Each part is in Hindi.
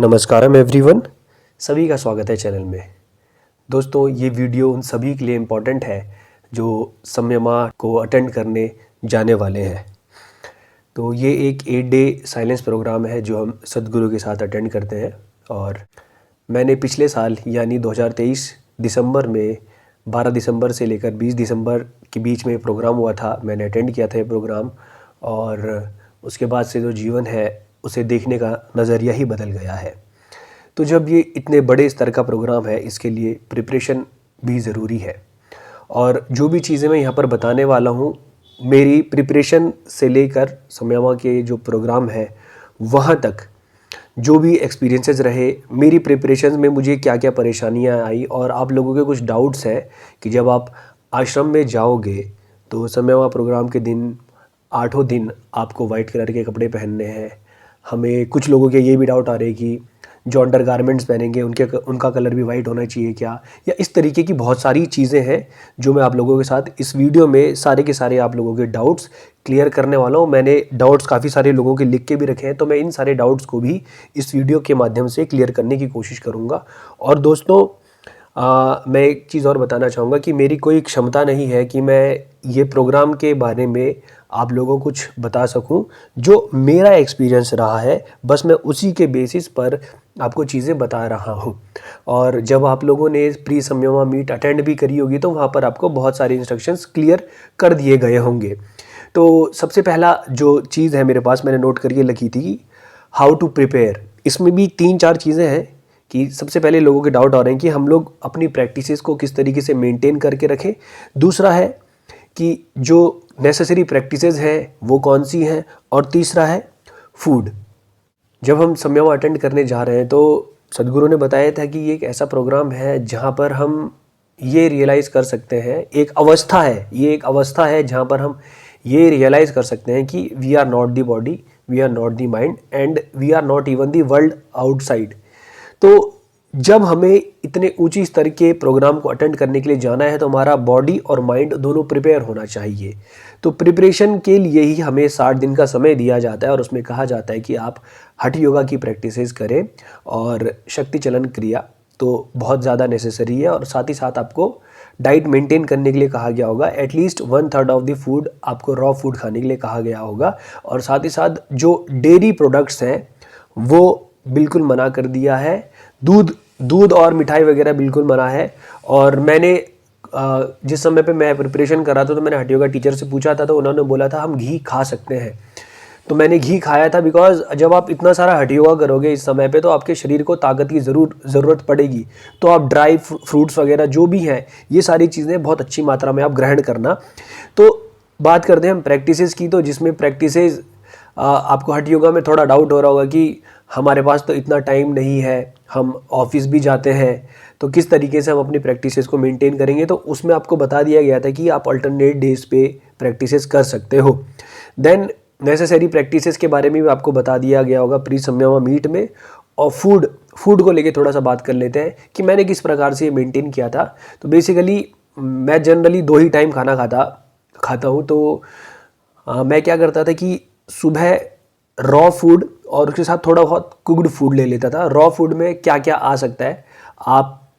नमस्कारम एवरीवन, सभी का स्वागत है चैनल में। दोस्तों, ये वीडियो उन सभी के लिए इम्पॉर्टेंट है जो संयमा को अटेंड करने जाने वाले हैं। तो ये एक 8 डे साइलेंस प्रोग्राम है जो हम सद्गुरु के साथ अटेंड करते हैं। और मैंने पिछले साल यानी 2023 दिसंबर में 12 दिसंबर से लेकर 20 दिसंबर के बीच में प्रोग्राम हुआ था। मैंने अटेंड किया था ये प्रोग्राम और उसके बाद से जो जीवन है उसे देखने का नज़रिया ही बदल गया है। तो जब ये इतने बड़े स्तर का प्रोग्राम है, इसके लिए प्रिपरेशन भी ज़रूरी है। और जो भी चीज़ें मैं यहाँ पर बताने वाला हूँ, मेरी प्रिपरेशन से लेकर संयमा के जो प्रोग्राम है वहाँ तक जो भी एक्सपीरियंसेस रहे, मेरी प्रिपरेशन में मुझे क्या क्या परेशानियाँ आई और आप लोगों के कुछ डाउट्स हैं कि जब आप आश्रम में जाओगे तो संयमा प्रोग्राम के दिन 8 दिन आपको वाइट कलर के कपड़े पहनने हैं। हमें कुछ लोगों के ये भी डाउट आ रहे हैं कि जो अंडर गारमेंट्स पहनेंगे उनका कलर भी वाइट होना चाहिए क्या, या इस तरीके की बहुत सारी चीज़ें हैं जो मैं आप लोगों के साथ इस वीडियो में सारे के सारे आप लोगों के डाउट्स क्लियर करने वाला हूँ। मैंने डाउट्स काफ़ी सारे लोगों के लिख के भी रखे हैं, तो मैं इन सारे डाउट्स को भी इस वीडियो के माध्यम से क्लियर करने की कोशिश करूँगा। और दोस्तों, मैं एक चीज़ और बताना चाहूँगा कि मेरी कोई क्षमता नहीं है कि मैं ये प्रोग्राम के बारे में आप लोगों को कुछ बता सकूं। जो मेरा एक्सपीरियंस रहा है बस मैं उसी के बेसिस पर आपको चीज़ें बता रहा हूं। और जब आप लोगों ने प्री संयमा मीट अटेंड भी करी होगी तो वहाँ पर आपको बहुत सारे इंस्ट्रक्शंस क्लियर कर दिए गए होंगे। तो सबसे पहला जो चीज़ है मेरे पास, मैंने नोट करके लिखी थी, हाउ टू प्रिपेयर। इसमें भी 3-4 चीज़ें हैं कि सबसे पहले लोगों के डाउट आ रहे हैं कि हम लोग अपनी प्रैक्टिसेस को किस तरीके से मेंटेन करके रखें। दूसरा है कि जो नेसेसरी प्रैक्टिसेस हैं वो कौन सी हैं। और तीसरा है फूड। जब हम संयमा अटेंड करने जा रहे हैं तो सद्गुरु ने बताया था कि ये एक ऐसा प्रोग्राम है जहाँ पर हम ये रियलाइज़ कर सकते हैं, ये एक अवस्था है जहाँ पर हम ये रियलाइज़ कर सकते हैं कि we are not the body, we are not the mind and we are not even the world outside. तो जब हमें इतने ऊंची स्तर के प्रोग्राम को अटेंड करने के लिए जाना है तो हमारा बॉडी और माइंड दोनों प्रिपेयर होना चाहिए। तो प्रिपरेशन के लिए ही हमें 60 दिन का समय दिया जाता है और उसमें कहा जाता है कि आप हठ योगा की प्रैक्टिसेस करें और शक्ति चलन क्रिया तो बहुत ज़्यादा नेसेसरी है। और साथ ही साथ आपको डाइट मेंटेन करने के लिए कहा गया होगा। एटलीस्ट 1/3 ऑफ द फूड आपको रॉ फूड खाने के लिए कहा गया होगा। और साथ ही साथ जो डेयरी प्रोडक्ट्स हैं वो बिल्कुल मना कर दिया है। दूध और मिठाई वगैरह बिल्कुल मना है। और मैंने जिस समय पे मैं प्रिपरेशन कर रहा था तो मैंने हठ योगा टीचर से पूछा था, तो उन्होंने बोला था हम घी खा सकते हैं। तो मैंने घी खाया था, बिकॉज जब आप इतना सारा हठ योगा करोगे इस समय पे तो आपके शरीर को ताकत की ज़रूरत पड़ेगी। तो आप ड्राई फ्रूट्स वगैरह जो भी हैं ये सारी चीज़ें बहुत अच्छी मात्रा में आप ग्रहण करना। तो बात करते हैं हम प्रैक्टिसेस की। तो जिसमें प्रैक्टिसेस आपको हठ योगा में थोड़ा डाउट हो रहा होगा कि हमारे पास तो इतना टाइम नहीं है, हम ऑफिस भी जाते हैं, तो किस तरीके से हम अपनी प्रैक्टिसेस को मेंटेन करेंगे। तो उसमें आपको बता दिया गया था कि आप अल्टरनेट डेज पे प्रैक्टिसेस कर सकते हो। देन नेसेसरी प्रैक्टिसेस के बारे में भी आपको बता दिया गया होगा प्री संयमा मीट में। और फूड को लेके थोड़ा सा बात कर लेते हैं कि मैंने किस प्रकार से ये मेंटेन किया था। तो बेसिकली मैं जनरली 2 ही टाइम खाना खाता हूँ। तो मैं क्या करता था कि सुबह रॉ फूड और उसके साथ थोड़ा बहुत कुक्ड फूड ले लेता था। रॉ फूड में क्या क्या आ सकता है, आप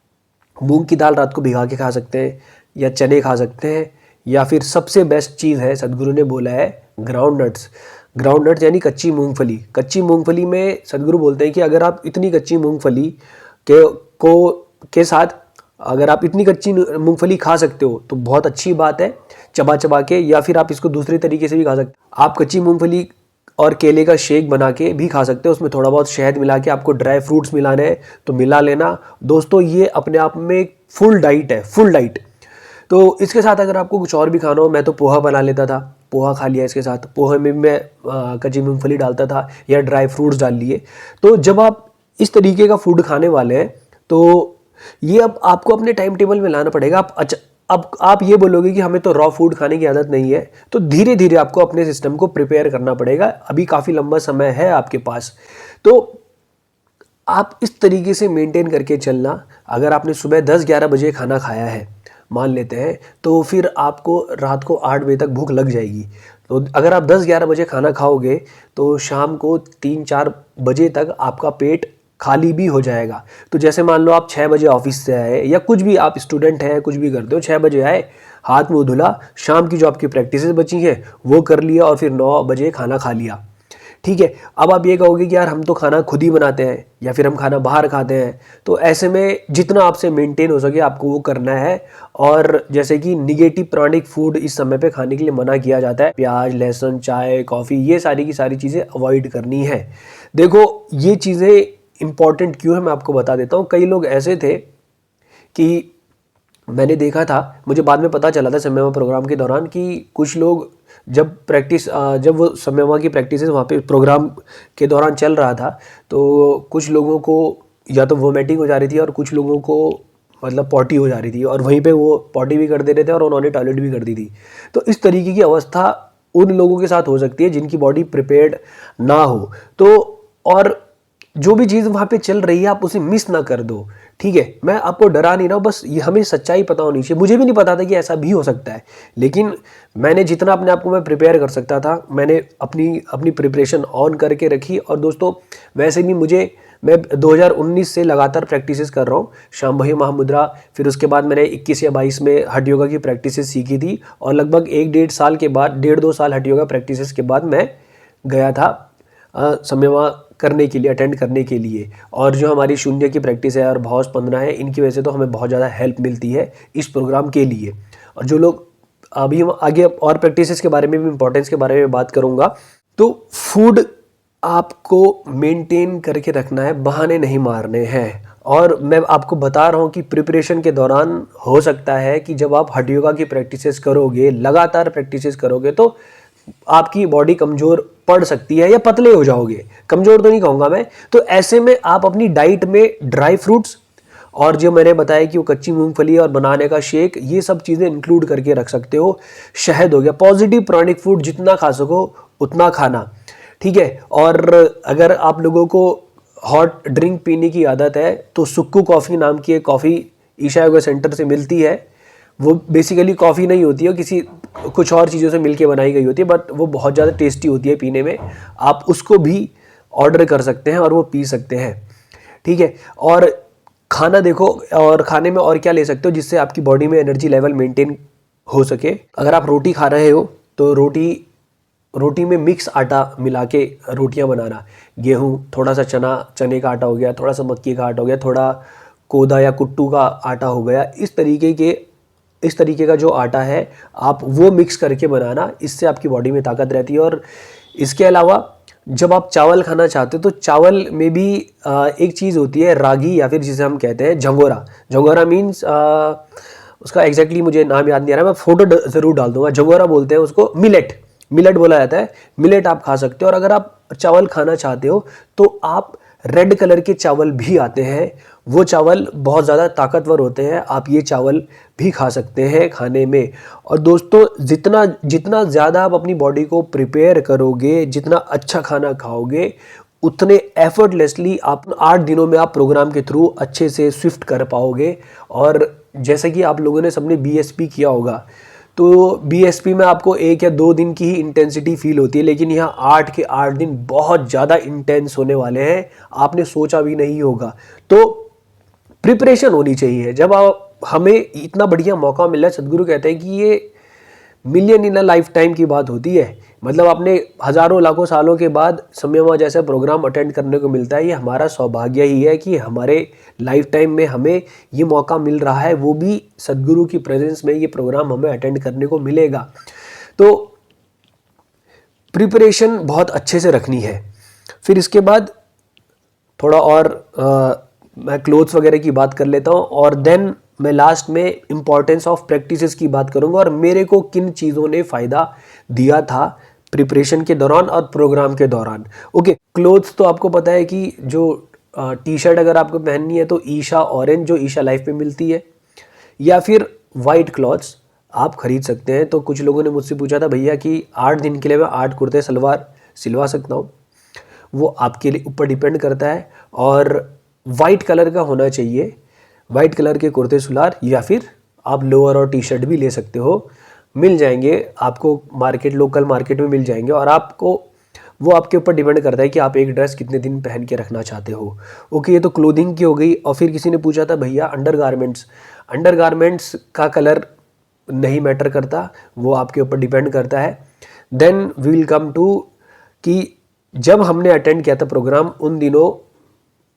मूंग की दाल रात को भिगा के खा सकते हैं या चने खा सकते हैं, या फिर सबसे बेस्ट चीज़ है सद्गुरु ने बोला है ग्राउंड नट्स यानी कच्ची मूंगफली में सद्गुरु बोलते हैं कि अगर आप इतनी कच्ची मूंगफली के साथ अगर आप इतनी कच्ची मूंगफली खा सकते हो तो बहुत अच्छी बात है, चबा के। या फिर आप इसको दूसरे तरीके से भी खा सकते हो। आप कच्ची मूंगफली और केले का शेक बना के भी खा सकते हो। उसमें थोड़ा बहुत शहद मिला के, आपको ड्राई फ्रूट्स मिलाने हैं तो मिला लेना। दोस्तों, ये अपने आप में एक फुल डाइट। तो इसके साथ अगर आपको कुछ और भी खाना हो, मैं तो पोहा बना लेता था, पोहा खा लिया। इसके साथ पोहे में मैं कच्ची मूंगफली डालता था या ड्राई फ्रूट्स डाल लिए। तो जब आप इस तरीके का फूड खाने वाले हैं तो ये अब आपको अपने टाइम टेबल में लाना पड़ेगा। अब आप ये बोलोगे कि हमें तो रॉ फूड खाने की आदत नहीं है, तो धीरे धीरे आपको अपने सिस्टम को प्रिपेयर करना पड़ेगा। अभी काफ़ी लंबा समय है आपके पास, तो आप इस तरीके से मेंटेन करके चलना। अगर आपने सुबह 10-11 बजे खाना खाया है मान लेते हैं, तो फिर आपको रात को 8 बजे तक भूख लग जाएगी। तो अगर आप 10-11 बजे खाना खाओगे तो शाम को 3-4 बजे तक आपका पेट खाली भी हो जाएगा। तो जैसे मान लो आप 6 बजे ऑफिस से आए, या कुछ भी आप स्टूडेंट हैं, कुछ भी करते हो, 6 बजे आए, हाथ मुंह धुला, शाम की जो आपकी प्रैक्टिस बची है वो कर लिया और फिर 9 बजे खाना खा लिया। ठीक है, अब आप ये कहोगे कि यार हम तो खाना खुद ही बनाते हैं या फिर हम खाना बाहर खाते हैं। तो ऐसे में जितना आपसे मेंटेन हो सके आपको वो करना है। और जैसे कि निगेटिव प्राणिक फूड इस समय पे खाने के लिए मना किया जाता है, प्याज, लहसुन, चाय, कॉफ़ी, ये सारी की सारी चीज़ें अवॉइड करनी है। देखो ये चीज़ें इंपॉर्टेंट क्यों है मैं आपको बता देता हूँ। कई लोग ऐसे थे कि मैंने देखा था, मुझे बाद में पता चला था समय प्रोग्राम के दौरान कि कुछ लोग जब वो समय की प्रैक्टिस वहाँ पे प्रोग्राम के दौरान चल रहा था, तो कुछ लोगों को या तो वोमिटिंग हो जा रही थी और कुछ लोगों को मतलब पॉटी हो जा रही थी, और वहीं पे वो पॉटी भी कर दे रहे थे और उन्होंने टॉयलेट भी कर दी थी। तो इस तरीके की अवस्था उन लोगों के साथ हो सकती है जिनकी बॉडी प्रिपेयर्ड ना हो। तो और जो भी चीज़ वहाँ पे चल रही है आप उसे मिस ना कर दो। ठीक है, मैं आपको डरा नहीं रहा हूँ, बस ये हमें सच्चाई पता होनी चाहिए। मुझे भी नहीं पता था कि ऐसा भी हो सकता है, लेकिन मैंने जितना अपने आप को मैं प्रिपेयर कर सकता था मैंने अपनी प्रिपरेशन ऑन करके रखी। और दोस्तों वैसे भी मैं 2019 से लगातार प्रैक्टिसेस कर रहा हूँ, शांभवी महामुद्रा, फिर उसके बाद मैंने 21 या 22 में हठ योगा की प्रैक्टिसेस सीखी थी, और लगभग 1-1.5 साल के बाद, 1.5-2 साल हठ योगा प्रैक्टिसेस के बाद मैं गया था समयमा करने के लिए, अटेंड करने के लिए। और जो हमारी शून्य की प्रैक्टिस है और भाव स्पंदना है, इनकी वजह से तो हमें बहुत ज़्यादा हेल्प मिलती है इस प्रोग्राम के लिए। और जो लोग अभी हम आगे और प्रैक्टिसेस के बारे में भी, इंपॉर्टेंस के बारे में बात करूँगा। तो फूड आपको मेंटेन करके रखना है, बहाने नहीं मारने हैं। और मैं आपको बता रहा हूँ कि प्रिपरेशन के दौरान हो सकता है कि जब आप हठ योगा की प्रैक्टिसेस करोगे, लगातार प्रैक्टिसेस करोगे, तो आपकी बॉडी कमज़ोर पड़ सकती है या पतले हो जाओगे। कमज़ोर तो नहीं कहूँगा मैं। तो ऐसे में आप अपनी डाइट में ड्राई फ्रूट्स और जो मैंने बताया कि वो कच्ची मूंगफली और बनाने का शेक, ये सब चीज़ें इंक्लूड करके रख सकते हो। शहद हो गया, पॉजिटिव प्राणिक फूड जितना खा सको उतना खाना। ठीक है, और अगर आप लोगों को हॉट ड्रिंक पीने की आदत है तो सुक्कू कॉफ़ी नाम की एक कॉफ़ी ईशा योगा सेंटर से मिलती है। वो बेसिकली कॉफ़ी नहीं होती है, कुछ और चीज़ों से मिलके बनाई गई होती है, बट वो बहुत ज़्यादा टेस्टी होती है पीने में। आप उसको भी ऑर्डर कर सकते हैं और वो पी सकते हैं। ठीक है, और खाना देखो, और खाने में और क्या ले सकते हो जिससे आपकी बॉडी में एनर्जी लेवल मेंटेन हो सके। अगर आप रोटी खा रहे हो तो रोटी में मिक्स आटा मिला के रोटियां बनाना। गेहूं, थोड़ा सा चने का आटा हो गया, थोड़ा सा मक्की का आटा हो गया, थोड़ा कोदा या कुट्टू का आटा हो गया, इस तरीके का जो आटा है आप वो मिक्स करके बनाना। इससे आपकी बॉडी में ताकत रहती है। और इसके अलावा जब आप चावल खाना चाहते हो तो चावल में भी एक चीज़ होती है रागी, या फिर जिसे हम कहते हैं झंगोरा। झंगोरा मीन्स उसका एग्जैक्टली मुझे नाम याद नहीं आ रहा, मैं फोटो ज़रूर डाल दूंगा। झंगोरा बोलते हैं उसको, मिलेट बोला जाता है। मिलेट आप खा सकते हो। और अगर आप चावल खाना चाहते हो तो आप रेड कलर के चावल भी आते हैं, वो चावल बहुत ज़्यादा ताकतवर होते हैं, आप ये चावल भी खा सकते हैं खाने में। और दोस्तों जितना ज़्यादा आप अपनी बॉडी को प्रिपेयर करोगे, जितना अच्छा खाना खाओगे, उतने एफर्टलेसली आप 8 दिनों में आप प्रोग्राम के थ्रू अच्छे से स्विफ्ट कर पाओगे। और जैसे कि आप लोगों ने सबने बीएसपी किया होगा, तो बीएसपी में आपको 1 या 2 दिन की ही इंटेंसिटी फील होती है, लेकिन यहाँ 8 के 8 दिन बहुत ज़्यादा इंटेंस होने वाले हैं, आपने सोचा भी नहीं होगा। तो प्रिपरेशन होनी चाहिए। जब हमें इतना बढ़िया मौका मिला है, सदगुरु कहते हैं कि ये million in a life time की बात होती है। मतलब अपने हज़ारों लाखों सालों के बाद समयमा जैसा प्रोग्राम अटेंड करने को मिलता है। ये हमारा सौभाग्य ही है कि हमारे लाइफ टाइम में हमें ये मौका मिल रहा है, वो भी सदगुरु की प्रेजेंस में ये प्रोग्राम हमें अटेंड करने को मिलेगा। तो प्रिपरेशन बहुत अच्छे से रखनी है। फिर इसके बाद थोड़ा और मैं क्लोथ्स वगैरह की बात कर लेता हूँ, और देन मैं लास्ट में इम्पॉर्टेंस ऑफ प्रैक्टिसेस की बात करूँगा और मेरे को किन चीज़ों ने फ़ायदा दिया था प्रिपरेशन के दौरान और प्रोग्राम के दौरान। ओके, क्लोथ्स तो आपको पता है कि जो टी शर्ट अगर आपको पहननी है तो ईशा ऑरेंज जो ईशा लाइफ में मिलती है, या फिर वाइट क्लॉथ्स आप खरीद सकते हैं। तो कुछ लोगों ने मुझसे पूछा था भैया कि 8 दिन के लिए मैं 8 कुर्ते सलवार सिलवा सकता हूँ। वो आपके लिए ऊपर डिपेंड करता है, और वाइट कलर का होना चाहिए, वाइट कलर के कुर्ते सलवार, या फिर आप लोअर और टी शर्ट भी ले सकते हो, मिल जाएंगे आपको लोकल मार्केट में मिल जाएंगे। और आपको वो आपके ऊपर डिपेंड करता है कि आप एक ड्रेस कितने दिन पहन के रखना चाहते हो। ओके, ये तो क्लोथिंग की हो गई। और फिर किसी ने पूछा था भैया अंडरगारमेंट्स का कलर नहीं मैटर करता, वो आपके ऊपर डिपेंड करता है। Then we will come to कि जब हमने अटेंड किया था प्रोग्राम,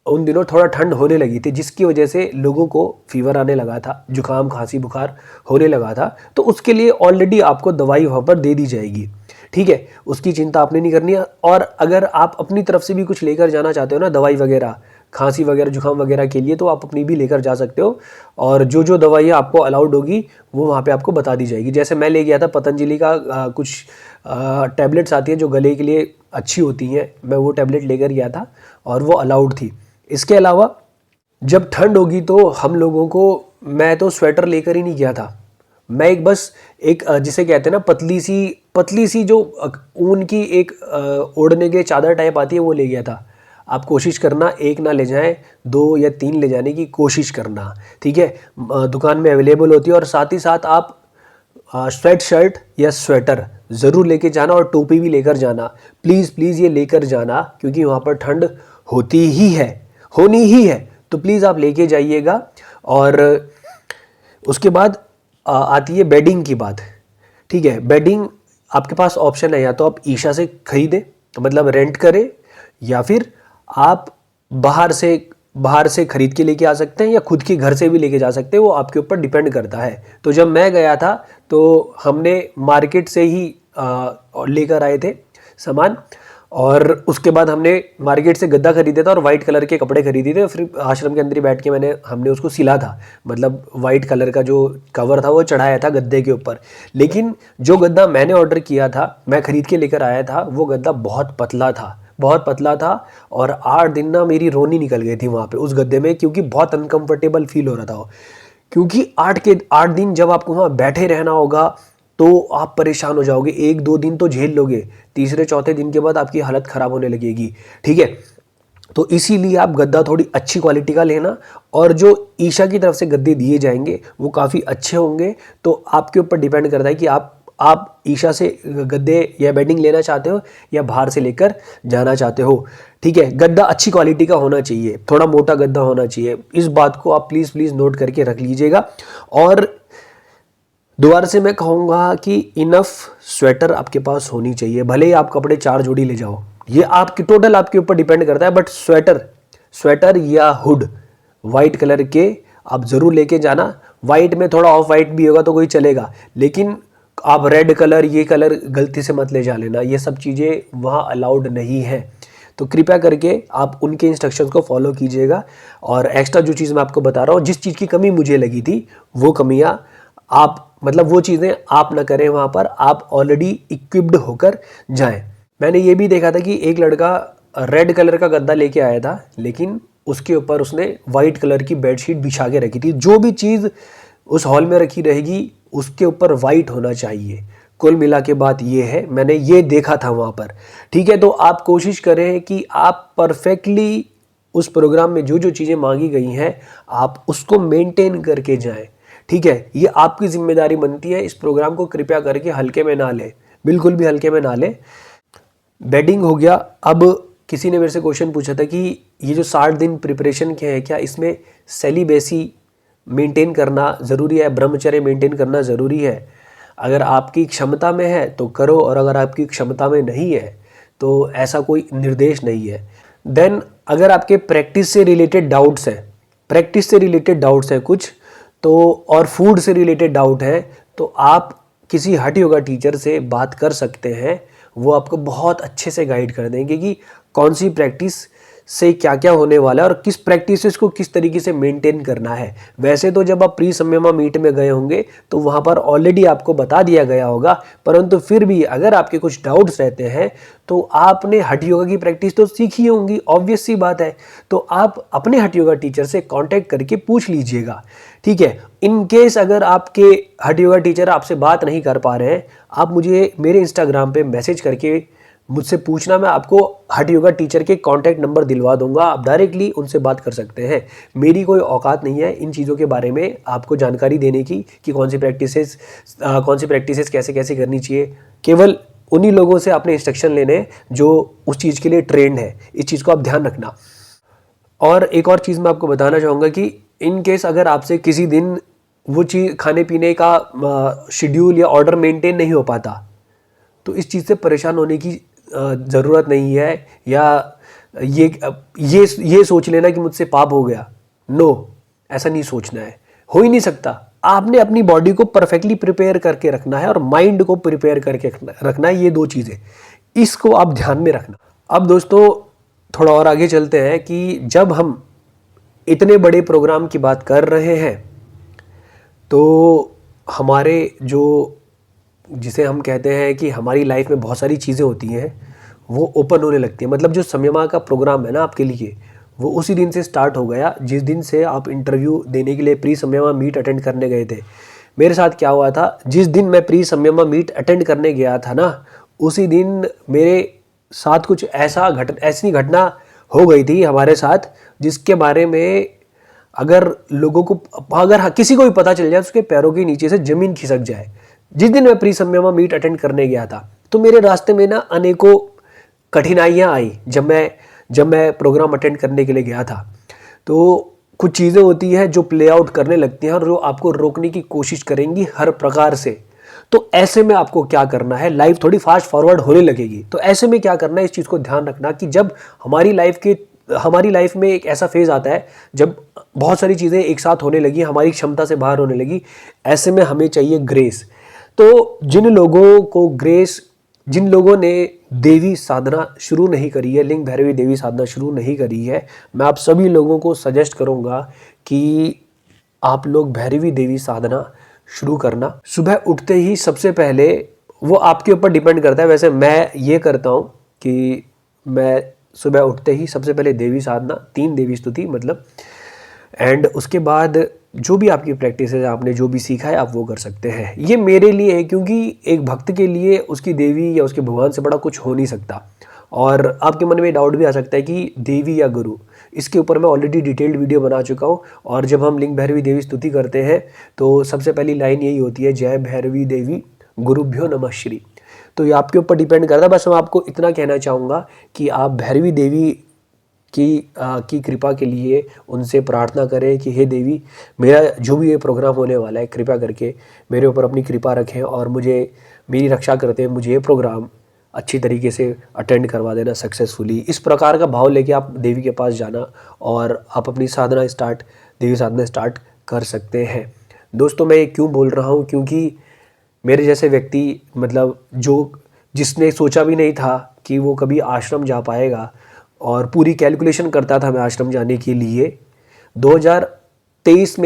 उन दिनों थोड़ा ठंड होने लगी थी, जिसकी वजह से लोगों को फीवर आने लगा था, जुकाम खांसी बुखार होने लगा था। तो उसके लिए ऑलरेडी आपको दवाई वहाँ पर दे दी जाएगी, ठीक है, उसकी चिंता आपने नहीं करनी है। और अगर आप अपनी तरफ से भी कुछ लेकर जाना चाहते हो ना, दवाई वगैरह खांसी वगैरह जुकाम वगैरह के लिए, तो आप अपनी भी लेकर जा सकते हो। और जो जो दवाइयाँ आपको अलाउड होगी वो वहाँ पे आपको बता दी जाएगी। जैसे मैं ले गया था पतंजलि का कुछ टैबलेट्स आती हैं जो गले के लिए अच्छी होती हैं, मैं वो टैबलेट लेकर गया था और वो अलाउड थी। इसके अलावा जब ठंड होगी तो हम लोगों को, मैं तो स्वेटर लेकर ही नहीं गया था, मैं एक जिसे कहते हैं ना पतली सी जो ऊन की एक ओढ़ने के चादर टाइप आती है, वो ले गया था। आप कोशिश करना एक ना ले जाएं, 2 या 3 ले जाने की कोशिश करना, ठीक है। दुकान में अवेलेबल होती है। और साथ ही साथ आप स्वेट शर्ट या स्वेटर ज़रूर लेके जाना और टोपी भी लेकर जाना। प्लीज़ ये लेकर जाना, क्योंकि वहाँ पर ठंड होती ही है, होनी ही है, तो प्लीज़ आप लेके जाइएगा। और उसके बाद आती है बेडिंग की बात, ठीक है। बेडिंग आपके पास ऑप्शन है, या तो आप ईशा से खरीदें, मतलब रेंट करें, या फिर आप बाहर से खरीद के लेके आ सकते हैं, या खुद के घर से भी लेके जा सकते हैं, वो आपके ऊपर डिपेंड करता है। तो जब मैं गया था तो हमने मार्केट से ही लेकर आए थे सामान, और उसके बाद हमने मार्केट से गद्दा खरीदा था और वाइट कलर के कपड़े खरीदे थे। फिर आश्रम के अंदर ही बैठ के हमने उसको सिला था, मतलब वाइट कलर का जो कवर था वो चढ़ाया था गद्दे के ऊपर। लेकिन जो गद्दा मैंने ऑर्डर किया था, मैं खरीद के लेकर आया था, वो गद्दा बहुत पतला था। और 8 दिन ना मेरी रोनी निकल गई थी वहाँ पे उस गद्दे में, क्योंकि बहुत अनकंफर्टेबल फील हो रहा था। क्योंकि 8 दिन जब आपको वहाँ बैठे रहना होगा तो आप परेशान हो जाओगे। 1-2 दिन तो झेल लोगे, तीसरे चौथे दिन के बाद आपकी हालत ख़राब होने लगेगी, ठीक है। तो इसीलिए आप गद्दा थोड़ी अच्छी क्वालिटी का लेना, और जो ईशा की तरफ से गद्दे दिए जाएंगे वो काफ़ी अच्छे होंगे। तो आपके ऊपर डिपेंड करता है कि आप ईशा से गद्दे या बेडिंग लेना चाहते हो या बाहर से लेकर जाना चाहते हो, ठीक है। गद्दा अच्छी क्वालिटी का होना चाहिए, थोड़ा मोटा गद्दा होना चाहिए। इस बात को आप प्लीज़ नोट करके रख लीजिएगा। और दोबारा से मैं कहूँगा कि इनफ स्वेटर आपके पास होनी चाहिए, भले ही आप कपड़े 4 जोड़ी ले जाओ, ये आपके ऊपर डिपेंड करता है। बट स्वेटर या हुड वाइट कलर के आप ज़रूर लेके जाना। वाइट में थोड़ा ऑफ वाइट भी होगा तो कोई चलेगा, लेकिन आप रेड कलर, ये कलर गलती से मत ले जा लेना, ये सब चीज़ें वहाँ अलाउड नहीं है। तो कृपया करके आप उनके इंस्ट्रक्शंस को फॉलो कीजिएगा। और एक्स्ट्रा जो चीज़ मैं आपको बता रहा हूँ, जिस चीज़ की कमी मुझे लगी थी, वो कमियाँ वो चीज़ें आप ना करें वहाँ पर, आप ऑलरेडी इक्विप्ड होकर जाएं। मैंने ये भी देखा था कि एक लड़का रेड कलर का गद्दा लेके आया था, लेकिन उसके ऊपर उसने वाइट कलर की बेडशीट बिछा के रखी थी। जो भी चीज़ उस हॉल में रखी रहेगी उसके ऊपर वाइट होना चाहिए। कुल मिला के बात ये है, मैंने ये देखा था वहाँ पर, ठीक है। तो आप कोशिश करें कि आप परफेक्टली उस प्रोग्राम में जो जो चीज़ें मांगी गई हैं आप उसको मेंटेन करके जाएं, ठीक है। ये आपकी जिम्मेदारी बनती है। इस प्रोग्राम को कृपया करके हल्के में ना लें, बिल्कुल भी हल्के में ना लें। बेडिंग हो गया। अब किसी ने मेरे से क्वेश्चन पूछा था कि ये जो 60 दिन प्रिपरेशन के हैं, क्या इसमें सेलिबेसी मेंटेन करना ज़रूरी है, ब्रह्मचर्य मेंटेन करना ज़रूरी है? अगर आपकी क्षमता में है तो करो, और अगर आपकी क्षमता में नहीं है तो ऐसा कोई निर्देश नहीं है। देन अगर आपके प्रैक्टिस से रिलेटेड डाउट्स हैं कुछ तो, और फूड से रिलेटेड डाउट है, तो आप किसी हठ योगा टीचर से बात कर सकते हैं। वो आपको बहुत अच्छे से गाइड कर देंगे कि कौन सी प्रैक्टिस से क्या क्या होने वाला है और किस प्रैक्टिसेस को किस तरीके से मेंटेन करना है। वैसे तो जब आप प्री संयमा मीट में गए होंगे तो वहाँ पर ऑलरेडी आपको बता दिया गया होगा, परंतु फिर भी अगर आपके कुछ डाउट्स रहते हैं तो आपने हठ योगा की प्रैक्टिस तो सीखी होंगी, ऑब्वियस सी बात है। तो आप अपने हठ योगा टीचर से कांटेक्ट करके पूछ लीजिएगा, ठीक है। इन केस अगर आपके हठ योगा टीचर आपसे बात नहीं कर पा रहे हैं, आप मुझे मेरे इंस्टाग्राम पे मैसेज करके मुझसे पूछना, मैं आपको हठ योगा टीचर के कांटेक्ट नंबर दिलवा दूंगा, आप डायरेक्टली उनसे बात कर सकते हैं। मेरी कोई औकात नहीं है इन चीज़ों के बारे में आपको जानकारी देने की कि कौन सी प्रैक्टिसेस कैसे कैसे करनी चाहिए। केवल उन्हीं लोगों से आपने इंस्ट्रक्शन लेने हैं जो उस चीज़ के लिए ट्रेंड है। इस चीज़ को आप ध्यान रखना। और एक और चीज़ मैं आपको बताना चाहूँगा कि इन केस अगर आपसे किसी दिन वो चीज़ खाने पीने का शेड्यूल या ऑर्डर मेंटेन नहीं हो पाता, तो इस चीज़ से परेशान होने की ज़रूरत नहीं है, या ये सोच लेना कि मुझसे पाप हो गया। नो, ऐसा नहीं सोचना है, हो ही नहीं सकता। आपने अपनी बॉडी को परफेक्टली प्रिपेयर करके रखना है और माइंड को प्रिपेयर करके रखना है। ये दो चीज़ें, इसको आप ध्यान में रखना। अब दोस्तों थोड़ा और आगे चलते हैं कि जब हम इतने बड़े प्रोग्राम की बात कर रहे हैं तो हमारे जो जिसे हम कहते हैं कि हमारी लाइफ में बहुत सारी चीज़ें होती हैं वो ओपन होने लगती हैं। मतलब जो संयमा का प्रोग्राम है ना आपके लिए, वो उसी दिन से स्टार्ट हो गया जिस दिन से आप इंटरव्यू देने के लिए प्री संयमा मीट अटेंड करने गए थे। मेरे साथ क्या हुआ था, जिस दिन मैं प्री संयमा मीट अटेंड करने गया था ना, उसी दिन मेरे साथ कुछ ऐसी घटना हो गई थी हमारे साथ, जिसके बारे में अगर किसी को भी पता चल जाए तो उसके पैरों के नीचे से जमीन खिसक जाए। जिस दिन मैं प्री संयमा मीट अटेंड करने गया था तो मेरे रास्ते में ना अनेकों कठिनाइयाँ आई। जब मैं प्रोग्राम अटेंड करने के लिए गया था तो कुछ चीज़ें होती हैं जो प्ले आउट करने लगती हैं और जो आपको रोकने की कोशिश करेंगी हर प्रकार से। तो ऐसे में आपको क्या करना है, लाइफ थोड़ी फास्ट फॉरवर्ड होने लगेगी। तो ऐसे में क्या करना है, इस चीज़ को ध्यान रखना कि जब हमारी लाइफ में एक ऐसा फेज आता है जब बहुत सारी चीज़ें एक साथ होने लगी, हमारी क्षमता से बाहर होने लगी, ऐसे में हमें चाहिए ग्रेस। तो जिन लोगों ने देवी साधना शुरू नहीं करी है, लिंग भैरवी देवी साधना शुरू नहीं करी है, मैं आप सभी लोगों को सजेस्ट करूंगा कि आप लोग भैरवी देवी साधना शुरू करना। सुबह उठते ही सबसे पहले, वो आपके ऊपर डिपेंड करता है, वैसे मैं ये करता हूँ कि मैं सुबह उठते ही सबसे पहले देवी साधना, 3 देवी स्तुति मतलब, एंड उसके बाद जो भी आपकी प्रैक्टिस है, आपने जो भी सीखा है आप वो कर सकते हैं। ये मेरे लिए है क्योंकि एक भक्त के लिए उसकी देवी या उसके भगवान से बड़ा कुछ हो नहीं सकता। और आपके मन में डाउट भी आ सकता है कि देवी या गुरु, इसके ऊपर मैं ऑलरेडी डिटेल्ड वीडियो बना चुका हूँ। और जब हम लिंग भैरवी देवी स्तुति करते हैं तो सबसे पहली लाइन यही होती है, जय भैरवी देवी गुरुभ्यो नमः श्री। तो ये आपके ऊपर डिपेंड करता है। बस मैं आपको इतना कहना चाहूँगा कि आप भैरवी देवी की कृपा के लिए उनसे प्रार्थना करें कि हे देवी, मेरा जो भी ये प्रोग्राम होने वाला है, कृपा करके मेरे ऊपर अपनी कृपा रखें और मेरी रक्षा करते हैं, मुझे ये प्रोग्राम अच्छी तरीके से अटेंड करवा देना सक्सेसफुली। इस प्रकार का भाव लेके आप देवी के पास जाना और आप अपनी देवी साधना स्टार्ट कर सकते हैं। दोस्तों मैं ये क्यों बोल रहा हूँ, क्योंकि मेरे जैसे व्यक्ति, मतलब जिसने सोचा भी नहीं था कि वो कभी आश्रम जा पाएगा और पूरी कैलकुलेशन करता था मैं आश्रम जाने के लिए, 2022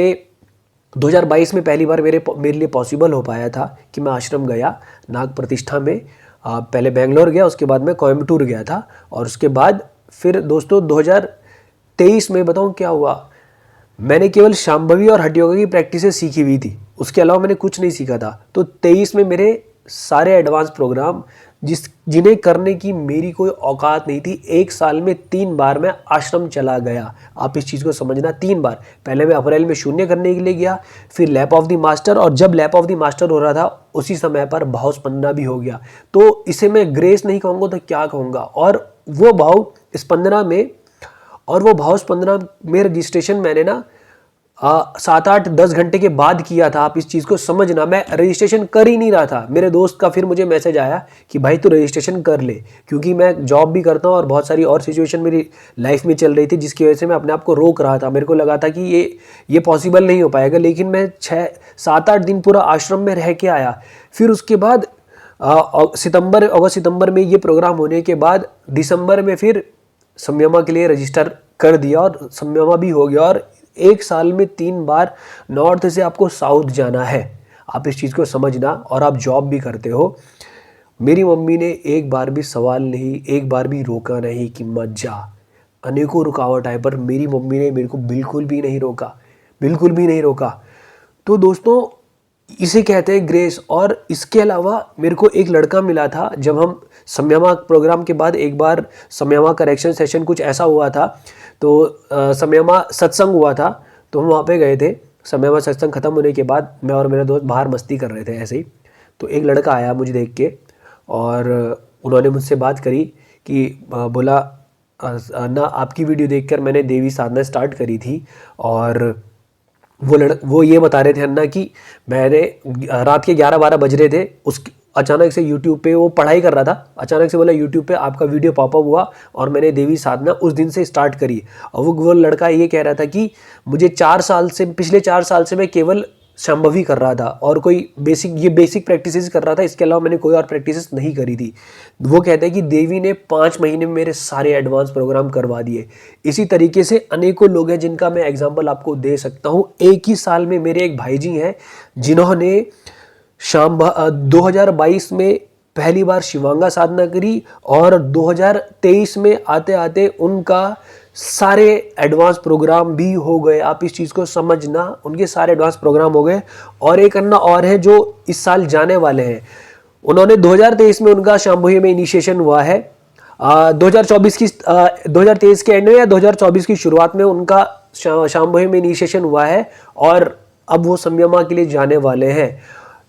में पहली बार मेरे लिए पॉसिबल हो पाया था कि मैं आश्रम गया नाग प्रतिष्ठा में। पहले बेंगलोर गया, उसके बाद मैं कोयम्बटूर गया था, और उसके बाद फिर दोस्तों 2023 में बताऊं क्या हुआ, मैंने केवल शांभवी और हठ योगा की प्रैक्टिसेस सीखी हुई थी, उसके अलावा मैंने कुछ नहीं सीखा था। तो 23 में मेरे सारे एडवांस प्रोग्राम जिन्हें करने की मेरी कोई औकात नहीं थी, 1 साल में 3 बार मैं आश्रम चला गया। आप इस चीज़ को समझना, 3 बार। पहले मैं अप्रैल में शून्य करने के लिए गया, फिर लैप ऑफ द मास्टर, और जब लैप ऑफ द मास्टर हो रहा था उसी समय पर भाव स्पंदना भी हो गया। तो इसे मैं ग्रेस नहीं कहूँगा तो क्या कहूँगा। और वो भाव स्पंदना में रजिस्ट्रेशन मैंने ना 7-8-10 घंटे के बाद किया था। आप इस चीज़ को समझना, मैं रजिस्ट्रेशन कर ही नहीं रहा था। मेरे दोस्त का फिर मुझे मैसेज आया कि भाई तू रजिस्ट्रेशन कर ले, क्योंकि मैं जॉब भी करता हूँ और बहुत सारी और सिचुएशन मेरी लाइफ में चल रही थी जिसकी वजह से मैं अपने आप को रोक रहा था। मेरे को लगा था कि ये पॉसिबल नहीं हो पाएगा, लेकिन मैं 7-8 दिन पूरा आश्रम में रह के आया। फिर उसके बाद अगस्त सितंबर में ये प्रोग्राम होने के बाद दिसंबर में फिर संयमा के लिए रजिस्टर कर दिया और संयमा भी हो गया। और 1 साल में 3 बार नॉर्थ से आपको साउथ जाना है। आप इस चीज़ को समझना। और आप जॉब भी करते हो। मेरी मम्मी ने एक बार भी सवाल नहीं, एक बार भी रोका नहीं कि मत जा। अनेकों रुकावट आए पर मेरी मम्मी ने मेरे को बिल्कुल भी नहीं रोका। तो दोस्तों इसे कहते हैं ग्रेस। और इसके अलावा मेरे को एक लड़का मिला था, जब हम संयमा प्रोग्राम के बाद एक बार संयमा करेक्शन सेशन कुछ ऐसा हुआ था, तो संयमा सत्संग हुआ था, तो हम वहाँ पे गए थे। संयमा सत्संग खत्म होने के बाद मैं और मेरा दोस्त बाहर मस्ती कर रहे थे ऐसे ही। तो एक लड़का आया मुझे देख के और उन्होंने मुझसे बात करी कि बोला ना आपकी वीडियो देखकर मैंने देवी साधना स्टार्ट करी थी। और वो ये बता रहे थे अन्ना कि मैंने रात के 11-12 बज रहे थे, उस अचानक से यूट्यूब पे वो पढ़ाई कर रहा था, अचानक से बोला यूट्यूब पे आपका वीडियो पॉपअप हुआ और मैंने देवी साधना उस दिन से स्टार्ट करी। और वो लड़का ये कह रहा था कि मुझे पिछले 4 साल से मैं केवल शांभवी कर रहा था और कोई बेसिक प्रैक्टिसेस कर रहा था, इसके अलावा मैंने कोई और प्रैक्टिसेस नहीं करी थी। वो कहते हैं कि देवी ने 5 महीने में मेरे सारे एडवांस प्रोग्राम करवा दिए। इसी तरीके से अनेकों लोग हैं जिनका मैं एग्जांपल आपको दे सकता हूँ। एक ही साल में मेरे एक भाई जी हैं जिन्होंने 2022 में पहली बार शिवांगा साधना करी और 2023 में आते आते उनका सारे एडवांस प्रोग्राम भी हो गए। आप इस चीज़ को समझना, उनके सारे एडवांस प्रोग्राम हो गए। और एक अन्ना और है जो इस साल जाने वाले हैं, उन्होंने 2023 में उनका शांभवी में इनिशिएशन हुआ है। 2023 के एंड में या 2024 की शुरुआत में उनका शांभवी में इनिशिएशन हुआ है और अब वो संयमा के लिए जाने वाले हैं।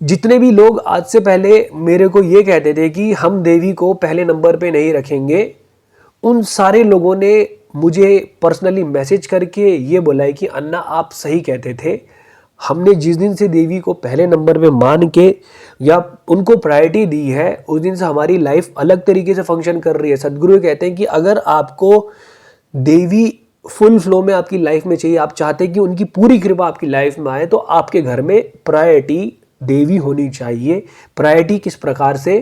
जितने भी लोग आज से पहले मेरे को ये कहते थे कि हम देवी को पहले नंबर पे नहीं रखेंगे, उन सारे लोगों ने मुझे पर्सनली मैसेज करके ये बोला है कि अन्ना आप सही कहते थे। हमने जिस दिन से देवी को पहले नंबर पे मान के या उनको प्रायोरिटी दी है, उस दिन से हमारी लाइफ अलग तरीके से फंक्शन कर रही है। सदगुरु कहते हैं कि अगर आपको देवी फुल फ्लो में आपकी लाइफ में चाहिए, आप चाहते हैं कि उनकी पूरी कृपा आपकी लाइफ में आए, तो आपके घर में प्रायोरिटी देवी होनी चाहिए। प्रायोरिटी किस प्रकार से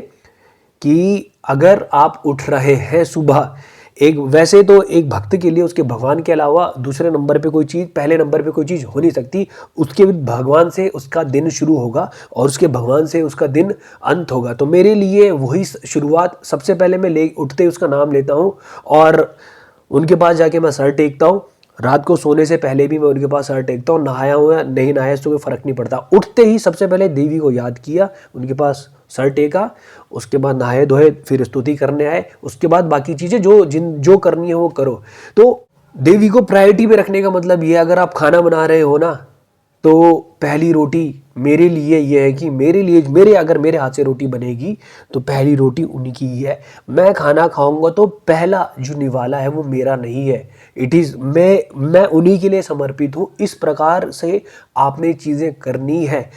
कि अगर आप उठ रहे हैं सुबह, वैसे तो एक भक्त के लिए उसके भगवान के अलावा दूसरे नंबर पे कोई चीज़, पहले नंबर पे कोई चीज़ हो नहीं सकती। उसके भगवान से उसका दिन शुरू होगा और उसके भगवान से उसका दिन अंत होगा। तो मेरे लिए वही शुरुआत, सबसे पहले मैं उठते उसका नाम लेता हूँ और उनके पास जाके मैं सर टेकता हूँ। रात को सोने से पहले भी मैं उनके पास सर टेकता हूँ। नहाया हुआ नहीं नहाया इससे कोई फ़र्क नहीं पड़ता। उठते ही सबसे पहले देवी को याद किया, उनके पास सर टेका, उसके बाद नहाए धोए, फिर स्तुति करने आए, उसके बाद बाकी चीज़ें जो करनी है वो करो। तो देवी को प्रायोरिटी पे रखने का मतलब ये, अगर आप खाना बना रहे हो ना, तो पहली रोटी मेरे लिए ये है कि अगर मेरे हाथ से रोटी बनेगी तो पहली रोटी उन्हीं की ही है। मैं खाना खाऊंगा तो पहला जो निवाला है वो मेरा नहीं है, मैं उन्हीं के लिए समर्पित हूँ। इस प्रकार से आपने चीज़ें करनी है।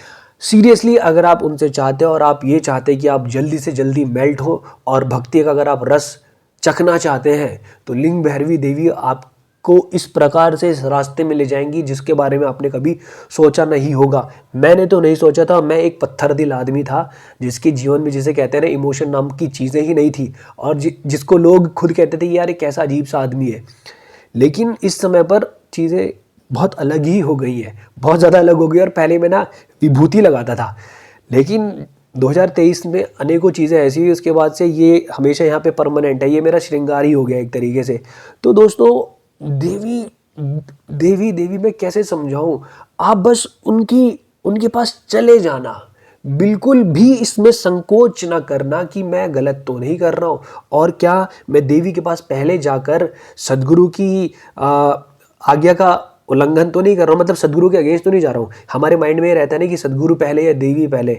सीरियसली अगर आप उनसे चाहते हो और आप ये चाहते हैं कि आप जल्दी से जल्दी मेल्ट हो और भक्ति का अगर आप रस चखना चाहते हैं, तो लिंग भैरवी देवी आपको इस प्रकार से इस रास्ते में ले जाएंगी जिसके बारे में आपने कभी सोचा नहीं होगा। मैंने तो नहीं सोचा था। मैं एक पत्थर दिल आदमी था जिसके जीवन में, जिसे कहते हैं ना, इमोशन नाम की चीज़ें ही नहीं थी और जिसको लोग खुद कहते थे यार ये कैसा अजीब सा आदमी है। लेकिन इस समय पर चीज़ें बहुत अलग ही हो गई है, बहुत ज़्यादा अलग हो गई। और पहले मैं ना विभूति लगाता था, लेकिन 2023 में अनेकों चीज़ें ऐसी हुई, उसके बाद से ये हमेशा यहाँ पे परमानेंट है, ये मेरा श्रृंगार ही हो गया एक तरीके से। तो दोस्तों देवी मैं कैसे समझाऊँ, आप बस उनके पास चले जाना, बिल्कुल भी इसमें संकोच ना करना कि मैं गलत तो नहीं कर रहा हूँ और क्या मैं देवी के पास पहले जाकर सदगुरु की आज्ञा का उल्लंघन तो नहीं कर रहा हूँ, मतलब सदगुरु के अगेंस्ट तो नहीं जा रहा हूँ। हमारे माइंड में ये रहता है ना कि सदगुरु पहले या देवी पहले।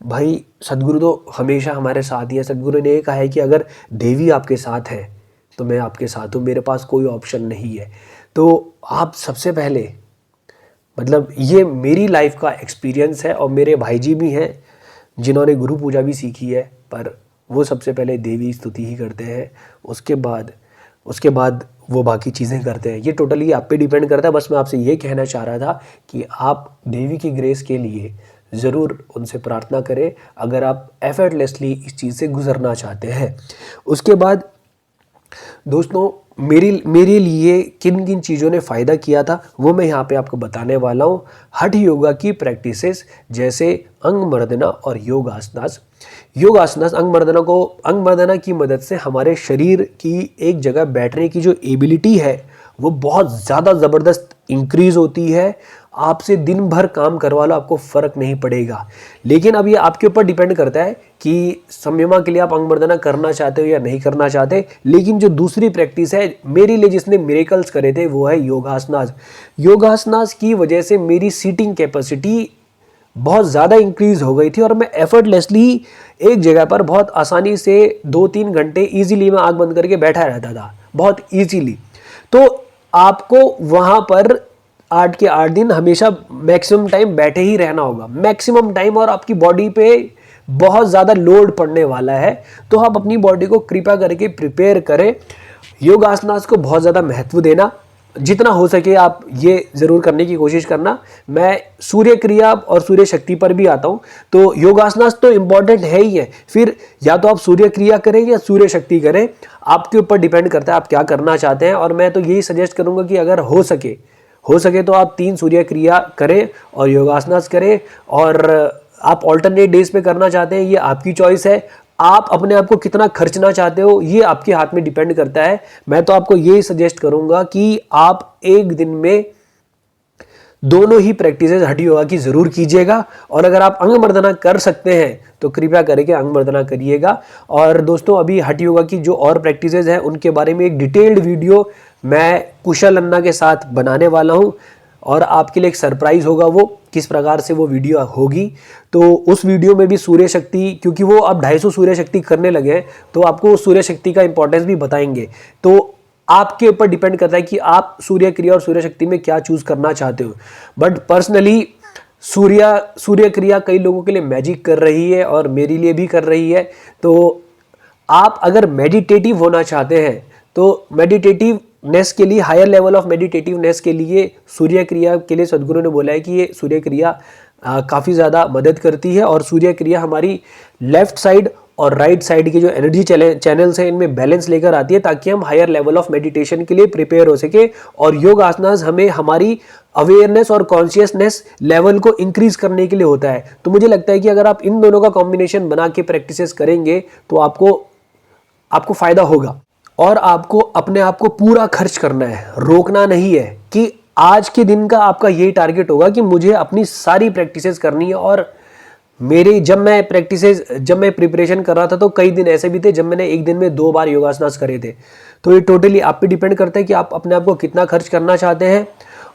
भाई सदगुरु तो हमेशा हमारे साथ ही है। सदगुरु ने ये कहा है कि अगर देवी आपके साथ है तो मैं आपके साथ हूँ, मेरे पास कोई ऑप्शन नहीं है। तो आप सबसे पहले, मतलब ये मेरी लाइफ का एक्सपीरियंस है और मेरे भाई जी भी हैं जिन्होंने गुरु पूजा भी सीखी है, पर वो सबसे पहले देवी स्तुति ही करते हैं, उसके बाद वो बाकी चीज़ें करते हैं। ये टोटली आप पे डिपेंड करता है। बस मैं आपसे ये कहना चाह रहा था कि आप देवी की ग्रेस के लिए ज़रूर उनसे प्रार्थना करें अगर आप एफर्टलेसली इस चीज़ से गुजरना चाहते हैं। उसके बाद दोस्तों मेरे लिए किन किन चीज़ों ने फ़ायदा किया था वो मैं यहाँ पे आपको बताने वाला हूँ। हठ योगा की प्रैक्टिसेस जैसे अंग मर्दना और योगासनास। अंग मर्दना की मदद से हमारे शरीर की एक जगह बैठने की जो एबिलिटी है वो बहुत ज़्यादा ज़बरदस्त इंक्रीज़ होती है। आपसे दिन भर काम करवा लो, आपको फ़र्क नहीं पड़ेगा। लेकिन अब ये आपके ऊपर डिपेंड करता है कि संयमा के लिए आप अंग मर्दना करना चाहते हो या नहीं करना चाहते। लेकिन जो दूसरी प्रैक्टिस है मेरे लिए जिसने मिरेकल्स करे थे वो है योगासनास। योगासनास की वजह से मेरी सीटिंग कैपेसिटी बहुत ज़्यादा इंक्रीज हो गई थी और मैं एफर्टलेसली एक जगह पर बहुत आसानी से 2-3 घंटे इजीली मैं आँख बंद करके बैठा रहता था, बहुत इजीली। तो आपको वहाँ पर 8 के 8 दिन हमेशा मैक्सिमम टाइम बैठे ही रहना होगा, मैक्सिमम टाइम, और आपकी बॉडी पे बहुत ज़्यादा लोड पड़ने वाला है। तो आप अपनी बॉडी को कृपया करके प्रिपेयर करें। योगासनास को बहुत ज़्यादा महत्व देना, जितना हो सके आप ये ज़रूर करने की कोशिश करना। मैं सूर्य क्रिया और सूर्य शक्ति पर भी आता हूँ। तो योगासनास तो इम्पॉर्टेंट है ही है, फिर या तो आप सूर्य क्रिया करें या सूर्य शक्ति करें, आपके ऊपर डिपेंड करता है आप क्या करना चाहते हैं। और मैं तो यही सजेस्ट करूँगा कि अगर हो सके तो आप 3 सूर्य क्रिया करें और योगासनास करें। और आप ऑल्टरनेट डेज पे करना चाहते हैं, ये आपकी चॉइस है। आप अपने आप को कितना खर्चना चाहते हो ये आपके हाथ में डिपेंड करता है। मैं तो आपको यही सजेस्ट करूंगा कि आप एक दिन में दोनों ही प्रैक्टिसेस हठ योगा की जरूर कीजिएगा। और अगर आप अंग मर्दना कर सकते हैं तो कृपया करके अंग मर्दना करिएगा। और दोस्तों, अभी हठ योगा की जो और प्रैक्टिसेस हैं उनके बारे में एक डिटेल्ड वीडियो मैं कुशल अन्ना के साथ बनाने वाला हूं, और आपके लिए एक सरप्राइज होगा वो किस प्रकार से वो वीडियो होगी। तो उस वीडियो में भी सूर्य शक्ति, क्योंकि वो अब 250 सूर्य शक्ति करने लगे हैं, तो आपको सूर्य शक्ति का इंपॉर्टेंस भी बताएंगे। तो आपके ऊपर डिपेंड करता है कि आप सूर्य क्रिया और सूर्य शक्ति में क्या चूज करना चाहते हो। बट पर्सनली सूर्य क्रिया कई लोगों के लिए मैजिक कर रही है और मेरे लिए भी कर रही है। तो आप अगर मेडिटेटिव होना चाहते हैं तो मेडिटेटिवनेस के लिए, हायर लेवल ऑफ मेडिटेटिवनेस के लिए सूर्य क्रिया के लिए सद्गुरु ने बोला है कि ये सूर्य क्रिया काफ़ी ज़्यादा मदद करती है। और सूर्य क्रिया हमारी लेफ्ट साइड और राइट साइड के जो एनर्जी चैनल्स हैं इनमें बैलेंस लेकर आती है, ताकि हम हायर लेवल ऑफ मेडिटेशन के लिए प्रिपेयर हो सके। और योग आसनास हमें हमारी अवेयरनेस और कॉन्शियसनेस लेवल को इंक्रीज करने के लिए होता है। तो मुझे लगता है कि अगर आप इन दोनों का कॉम्बिनेशन बना के प्रैक्टिसेस करेंगे तो आपको फायदा होगा। और आपको अपने आप को पूरा खर्च करना है, रोकना नहीं है कि आज के दिन का आपका यही टारगेट होगा कि मुझे अपनी सारी प्रैक्टिसेस करनी है। और जब मैं प्रिपरेशन कर रहा था तो कई दिन ऐसे भी थे जब मैंने एक दिन में 2 बार योगासनास करे थे। तो ये टोटली आप पे डिपेंड करता है कि आप अपने आप को कितना खर्च करना चाहते हैं।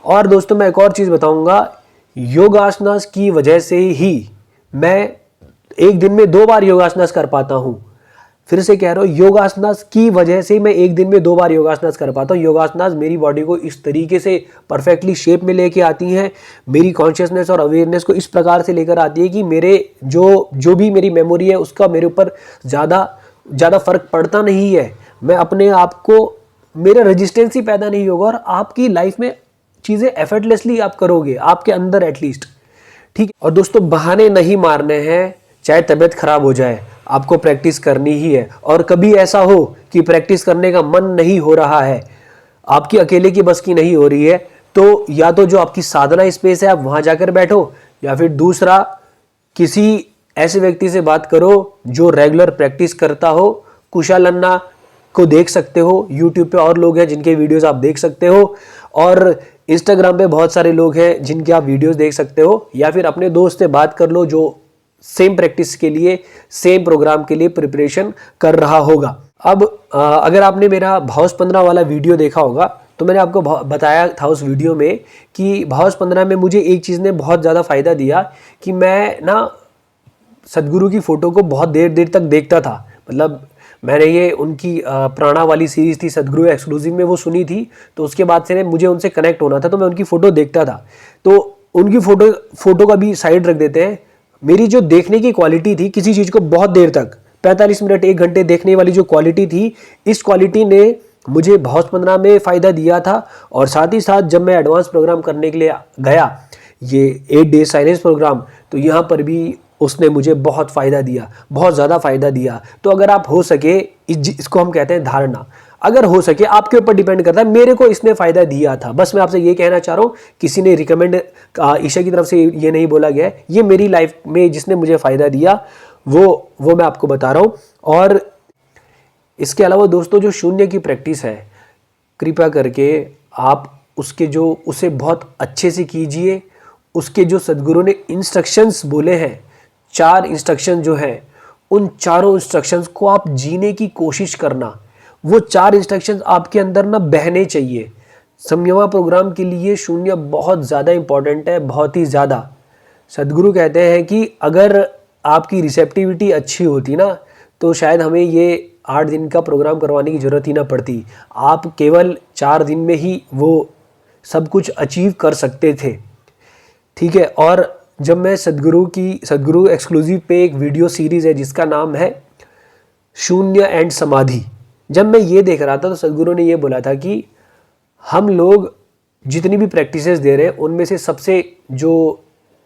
और दोस्तों, मैं एक और चीज़ बताऊंगा, योगासनास की वजह से ही मैं एक दिन में 2 बार योगासनास कर पाता हूँ। फिर से कह रहा हूँ, योगासनास की वजह से मैं एक दिन में 2 बार योगासनास कर पाता हूँ। योगासनास मेरी बॉडी को इस तरीके से परफेक्टली शेप में लेके आती हैं, मेरी कॉन्शियसनेस और अवेयरनेस को इस प्रकार से लेकर आती है कि मेरे जो भी मेरी मेमोरी है उसका मेरे ऊपर ज़्यादा फर्क पड़ता नहीं है। मैं अपने आप को, मेरा रेजिस्टेंस ही पैदा नहीं होगा और आपकी लाइफ में चीज़ें एफर्टलेसली आप करोगे, आपके अंदर एटलीस्ट। ठीक है। और दोस्तों, बहाने नहीं मारने हैं, चाहे तबीयत खराब हो जाए, आपको प्रैक्टिस करनी ही है। और कभी ऐसा हो कि प्रैक्टिस करने का मन नहीं हो रहा है, आपकी अकेले की बस की नहीं हो रही है, तो या तो जो आपकी साधना स्पेस है आप वहां जाकर बैठो, या फिर दूसरा किसी ऐसे व्यक्ति से बात करो जो रेगुलर प्रैक्टिस करता हो। कुशल अन्ना को देख सकते हो, यूट्यूब पे और लोग हैं जिनके वीडियोस आप देख सकते हो, और इंस्टाग्राम पे बहुत सारे लोग हैं जिनके आप वीडियोस देख सकते हो, या फिर अपने दोस्त से बात कर लो जो सेम प्रैक्टिस के लिए, सेम प्रोग्राम के लिए प्रिपरेशन कर रहा होगा। अब अगर आपने मेरा भावस 15 वाला वीडियो देखा होगा तो मैंने आपको बताया था उस वीडियो में कि भावस 15 में मुझे एक चीज़ ने बहुत ज़्यादा फ़ायदा दिया कि मैं ना सदगुरु की फ़ोटो को बहुत देर तक देखता था। मतलब मैंने ये उनकी प्राणा वाली सीरीज़ थी सदगुरु एक्सक्लूसिव में, वो सुनी थी, तो उसके बाद से मुझे उनसे कनेक्ट होना था, तो मैं उनकी फ़ोटो देखता था। तो उनकी फ़ोटो का भी साइड रख देते हैं। मेरी जो देखने की क्वालिटी थी किसी चीज़ को बहुत देर तक 45 मिनट 1 घंटे देखने वाली जो क्वालिटी थी, इस क्वालिटी ने मुझे भावस 15 में फ़ायदा दिया था। और साथ ही साथ जब मैं एडवांस प्रोग्राम करने के लिए गया, ये 8 डेज साइलेंस प्रोग्राम, तो यहाँ पर भी उसने मुझे बहुत फ़ायदा दिया, बहुत ज़्यादा फ़ायदा दिया। तो अगर आप हो सके, इसको हम कहते हैं धारणा, अगर हो सके, आपके ऊपर डिपेंड करता है। मेरे को इसने फ़ायदा दिया था, बस मैं आपसे ये कहना चाह रहा हूँ, किसी ने रिकमेंड ईशा की तरफ से ये नहीं बोला गया है, ये मेरी लाइफ में जिसने मुझे फ़ायदा दिया वो मैं आपको बता रहा हूँ। और इसके अलावा दोस्तों, जो शून्य की प्रैक्टिस है, कृपया करके आप उसे बहुत अच्छे से कीजिए। उसके जो सदगुरु ने इंस्ट्रक्शंस बोले हैं, 4 इंस्ट्रक्शन जो हैं, उन चारों इंस्ट्रक्शंस को आप जीने की कोशिश करना। वो 4 इंस्ट्रक्शंस आपके अंदर ना बहने चाहिए। संयमा प्रोग्राम के लिए शून्य बहुत ज़्यादा इंपॉर्टेंट है, बहुत ही ज़्यादा। सद्गुरु कहते हैं कि अगर आपकी रिसेप्टिविटी अच्छी होती ना तो शायद हमें ये 8 दिन का प्रोग्राम करवाने की ज़रूरत ही ना पड़ती। आप केवल 4 दिन में ही वो सब कुछ अचीव कर सकते थे, ठीक है। और जब मैं सद्गुरु एक्सक्लूसिव पे एक वीडियो सीरीज़ है जिसका नाम है शून्य एंड समाधि, जब मैं ये देख रहा था तो सद्गुरु ने ये बोला था कि हम लोग जितनी भी प्रैक्टिसेस दे रहे हैं उनमें से सबसे जो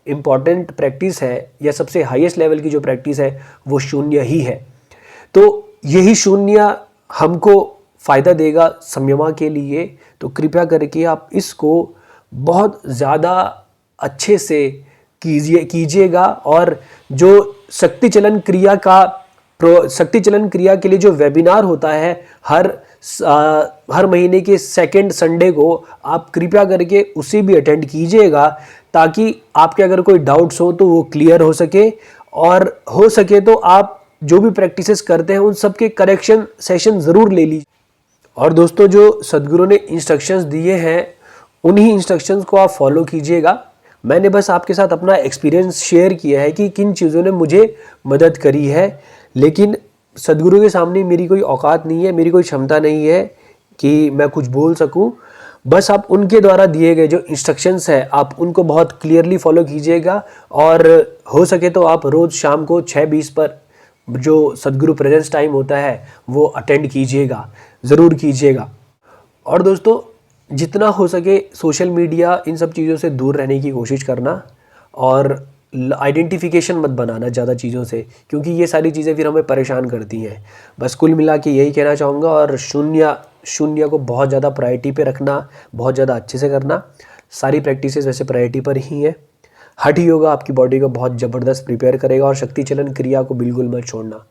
इम्पॉर्टेंट प्रैक्टिस है या सबसे हाईएस्ट लेवल की जो प्रैक्टिस है वो शून्य ही है। तो यही शून्य हमको फ़ायदा देगा संयमा के लिए। तो कृपया करके आप इसको बहुत ज़्यादा अच्छे से कीजिएगा। और जो शक्ति चलन क्रिया के लिए जो वेबिनार होता है हर महीने के सेकंड संडे को, आप कृपया करके उसे भी अटेंड कीजिएगा ताकि आपके अगर कोई डाउट्स हो तो वो क्लियर हो सके, और हो सके तो आप जो भी प्रैक्टिसेस करते हैं उन सब के करेक्शन सेशन ज़रूर ले लीजिए। और दोस्तों, जो सद्गुरु ने इंस्ट्रक्शंस दिए हैं उन्हीं इंस्ट्रक्शंस को आप फॉलो कीजिएगा। मैंने बस आपके साथ अपना एक्सपीरियंस शेयर किया है कि किन चीज़ों ने मुझे मदद करी है, लेकिन सद्गुरु के सामने मेरी कोई औकात नहीं है, मेरी कोई क्षमता नहीं है कि मैं कुछ बोल सकूं। बस आप उनके द्वारा दिए गए जो इंस्ट्रक्शंस है आप उनको बहुत क्लियरली फॉलो कीजिएगा, और हो सके तो आप रोज़ शाम को 6:20 पर जो सद्गुरु प्रेजेंस टाइम होता है वो अटेंड कीजिएगा, ज़रूर कीजिएगा। और दोस्तों, जितना हो सके सोशल मीडिया इन सब चीज़ों से दूर रहने की कोशिश करना, और आइडेंटिफिकेशन मत बनाना ज़्यादा चीज़ों से, क्योंकि ये सारी चीज़ें फिर हमें परेशान करती हैं। बस कुल मिला के यही कहना चाहूँगा। और शून्य को बहुत ज़्यादा प्रायोरिटी पे रखना, बहुत ज़्यादा अच्छे से करना। सारी प्रैक्टिसेस वैसे प्रायोरिटी पर ही है। हठ योगा आपकी बॉडी को बहुत ज़बरदस्त प्रिपेयर करेगा, और शक्ति चलन क्रिया को बिल्कुल मत छोड़ना।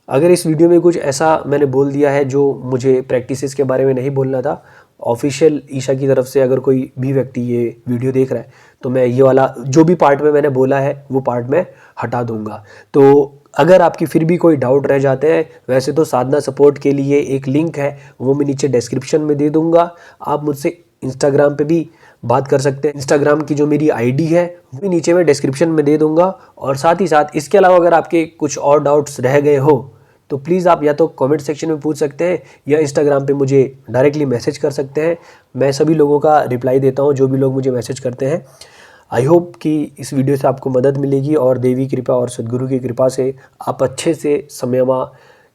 अगर इस वीडियो में कुछ ऐसा मैंने बोल दिया है जो मुझे प्रैक्टिसेस के बारे में नहीं बोलना था, ऑफिशियल ईशा की तरफ से अगर कोई भी व्यक्ति ये वीडियो देख रहा है तो मैं ये वाला जो भी पार्ट में मैंने बोला है वो पार्ट में हटा दूंगा। तो अगर आपकी फिर भी कोई डाउट रह जाते हैं, वैसे तो साधना सपोर्ट के लिए एक लिंक है वो मैं नीचे डिस्क्रिप्शन में दे दूंगा। आप मुझसे इंस्टाग्राम पे भी बात कर सकते हैं। इंस्टाग्राम की जो मेरी आईडी है वो भी नीचे मैं डिस्क्रिप्शन में दे दूंगा। और साथ ही साथ इसके अलावा अगर आपके कुछ और डाउट्स रह गए हो तो प्लीज़ आप या तो कमेंट सेक्शन में पूछ सकते हैं या इंस्टाग्राम पे मुझे डायरेक्टली मैसेज कर सकते हैं। मैं सभी लोगों का रिप्लाई देता हूँ जो भी लोग मुझे मैसेज करते हैं। आई होप कि इस वीडियो से आपको मदद मिलेगी, और देवी कृपा और सद्गुरु की कृपा से आप अच्छे से संयमा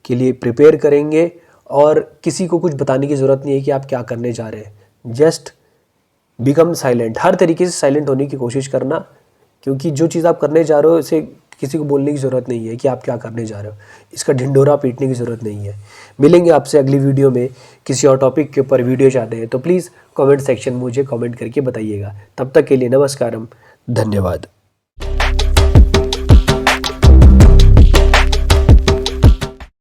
के लिए प्रिपेयर करेंगे, और किसी को कुछ बताने की ज़रूरत नहीं है कि आप क्या करने जा रहे हैं। जस्ट बिकम साइलेंट, हर तरीके से साइलेंट होने की कोशिश करना, क्योंकि जो चीज़ आप करने जा रहे हो इसे किसी को बोलने की ज़रूरत नहीं है कि आप क्या करने जा रहे हो। इसका ढिंढोरा पीटने की ज़रूरत नहीं है। मिलेंगे आपसे अगली वीडियो में। किसी और टॉपिक के ऊपर वीडियो चाहते हैं तो प्लीज़ कमेंट सेक्शन में मुझे कमेंट करके बताइएगा। तब तक के लिए नमस्कारम, धन्यवाद।